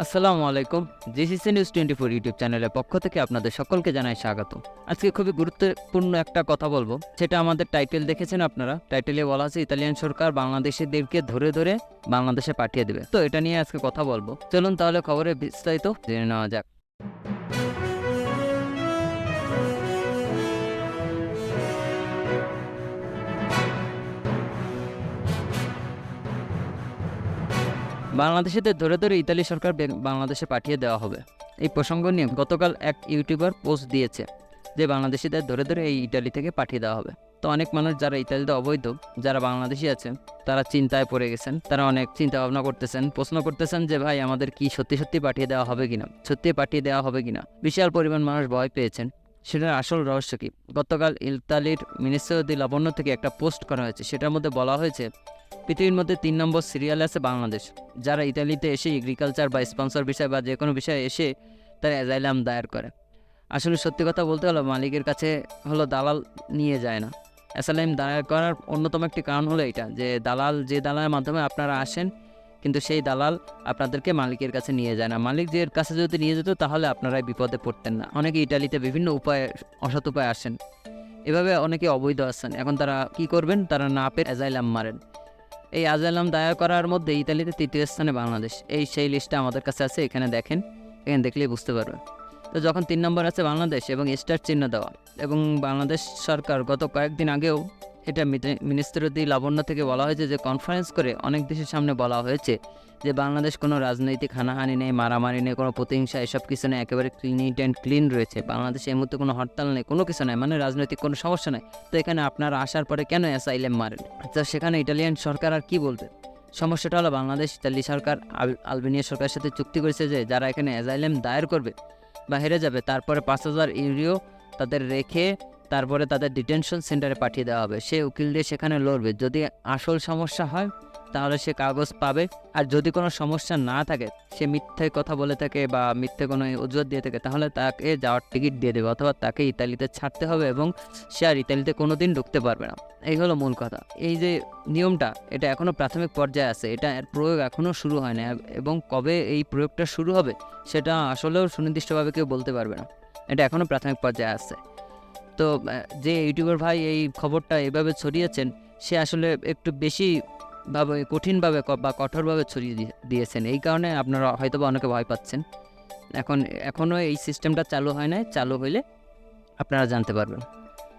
আসসালামু আলাইকুম। GCC news 24 YouTube চ্যানেলের পক্ষ থেকে আপনাদের সকলকে জানাই স্বাগত। আজকে খুবই গুরুত্বপূর্ণ একটা কথা বলবো, সেটা আমাদের টাইটেল দেখেছেন আপনারা। টাইটেলে বলা আছে ইতালিয়ান সরকার বাংলাদেশিদেরকে ধরে ধরে বাংলাদেশে পাঠিয়ে দেবে। তো এটা নিয়ে আজকে কথা বলবো। চলুন তাহলে খবরে বিস্তারিত জেনে নেওয়া যাক। বাংলাদেশিদের ধরে ধরে ইতালি সরকার বাংলাদেশে পাঠিয়ে দেওয়া হবে। এই প্রসঙ্গ নিয়ে গতকাল এক ইউটিউবার পোস্ট দিয়েছে যে বাংলাদেশিদের ধরে ধরে এই ইতালি থেকে পাঠিয়ে দেওয়া হবে। তো অনেক মানুষ যারা ইতালিতে অবৈধ, যারা বাংলাদেশি আছেন, তারা চিন্তায় পড়ে গেছেন। তারা অনেক চিন্তা ভাবনা করতেছেন, প্রশ্ন করতেছেন যে ভাই আমাদের কি সত্যি সত্যি পাঠিয়ে দেওয়া হবে কিনা, সত্যি পাঠিয়ে দেওয়া হবে কিনা। বিশাল পরিমাণ মানুষ ভয় পেয়েছেন। সেটার আসল রহস্য কি? গতকাল ইতালির মিনিস্ট্রি দি লাবণ্য থেকে একটা পোস্ট করা হয়েছে। সেটার মধ্যে বলা হয়েছে পৃথিবীর মধ্যে 3 নম্বর সিরিয়ালে আছে বাংলাদেশ। যারা ইতালিতে এসে এগ্রিকালচার বা স্পন্সর বিষয় বা যে কোনো বিষয়ে এসে তারা অ্যাজাইলাম দায়ের করে। আসলে সত্যি কথা বলতে হলো মালিকের কাছে দালাল নিয়ে যায় না। অ্যাসাইলাম দায়ের করার অন্যতম একটি কারণ হলো এটা, যে যে দালালের মাধ্যমে আপনারা আসেন, কিন্তু সেই দালাল আপনাদেরকে মালিকের কাছে নিয়ে যায় না। মালিক যে কাছে যদি নিয়ে যেত তাহলে আপনারাই বিপদে পড়তেন না। অনেকে ইটালিতে বিভিন্ন উপায়ে, অসৎ উপায়ে আসেন। এভাবে অনেকে অবৈধ আসেন। এখন তারা কি করবেন? তারা না পেয়ে অ্যাজাইলাম মারেন। এই আজালাম দায়ের করার মধ্যে ইতালিতে 3য় স্থানে বাংলাদেশ। সেই লিস্টটা আমাদের কাছে আছে, এখানে দেখেন, এখানে দেখলেই বুঝতে পারবেন। তো যখন 3 নম্বর আছে বাংলাদেশ এবং স্টার চিহ্ন দেওয়া, এবং বাংলাদেশ সরকার গত কয়েকদিন আগেও এটা মিনিস্ট্রি দি লাবণ্য থেকে বলা হয়েছে যে কনফারেন্স করে অনেক দেশের সামনে বলা হয়েছে যে বাংলাদেশ কোনো রাজনৈতিক হানাহানি নেই, মারামারি নেই, কোনো প্রতিহিংসা এসব কিছু নেই, একেবারে নিট অ্যান্ড ক্লিন রয়েছে। বাংলাদেশে এই মুহূর্তে কোনো হরতাল নেই, কোনো কিছু নেই, মানে রাজনৈতিক কোনো সমস্যা নেই। তো এখানে আপনারা আসার পরে কেন অ্যাসাইলাম মারেন? তো সেখানে ইটালিয়ান সরকার আর কি বলবে? সমস্যাটা হলো বাংলাদেশ ইতালি সরকার আলবেনিয়া সরকারের সাথে চুক্তি করেছে যে যারা এখানে অ্যাসাইলাম দায়ের করবে বা হেরে যাবে, তারপরে 5,000 ইউরো তাদের রেখে তারপরে তাদের ডিটেনশন সেন্টারে পাঠিয়ে দেওয়া হবে। সে উকিল দিয়ে সেখানে লড়বে। যদি আসল সমস্যা হয় তাহলে সে কাগজ পাবে, আর যদি কোনো সমস্যা না থাকে, সে মিথ্যে কথা বলে থাকে বা মিথ্যে কোনো অজুহাত দিয়ে থাকে, তাহলে তাকে যাওয়ার টিকিট দিয়ে দেবে, অথবা তাকে ইতালিতে ছাড়তে হবে এবং সে আর ইতালিতে কোনো দিন ঢুকতে পারবে না। এই হলো মূল কথা। এই যে নিয়মটা, এটা এখনও প্রাথমিক পর্যায়ে আছে, এটা এর প্রয়োগ এখনও শুরু হয় না, এবং কবে এই প্রয়োগটা শুরু হবে সেটা আসলেও সুনির্দিষ্টভাবে কেউ বলতে পারবে না। এটা এখনও প্রাথমিক পর্যায়ে আছে। তো যে ইউটিউবার ভাই এই খবরটা এভাবে ছড়িয়েছেন, সে আসলে একটু বেশি কঠিনভাবে বা কঠোরভাবে ছড়িয়ে দিয়েছেন। এই কারণে আপনারা হয়তো বা অনেকে ভয় পাচ্ছেন। এখনও এই সিস্টেমটা চালু হয় নাই। চালু হইলে আপনারা জানতে পারবেন।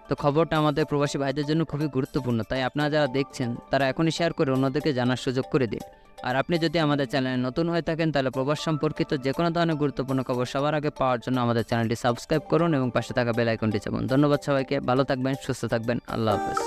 তো খবরটা আমাদের প্রবাসী ভাইদের জন্য খুবই গুরুত্বপূর্ণ, তাই আপনারা যারা দেখছেন তারা এখনই শেয়ার করে অন্যদেরকে জানার সুযোগ করে দিন। আর আপনি যদি আমাদের চ্যানেলে নতুন হয়ে থাকেন তাহলে প্রবাস সম্পর্কিত যে কোনো ধরনের গুরুত্বপূর্ণ খবর সবার আগে পাওয়ার জন্য আমাদের চ্যানেলটি সাবস্ক্রাইব করুন এবং পাশে থাকা বেল আইকনটি চাপুন। ধন্যবাদ সবাইকে। ভালো থাকবেন, সুস্থ থাকবেন। আল্লাহ হাফেজ।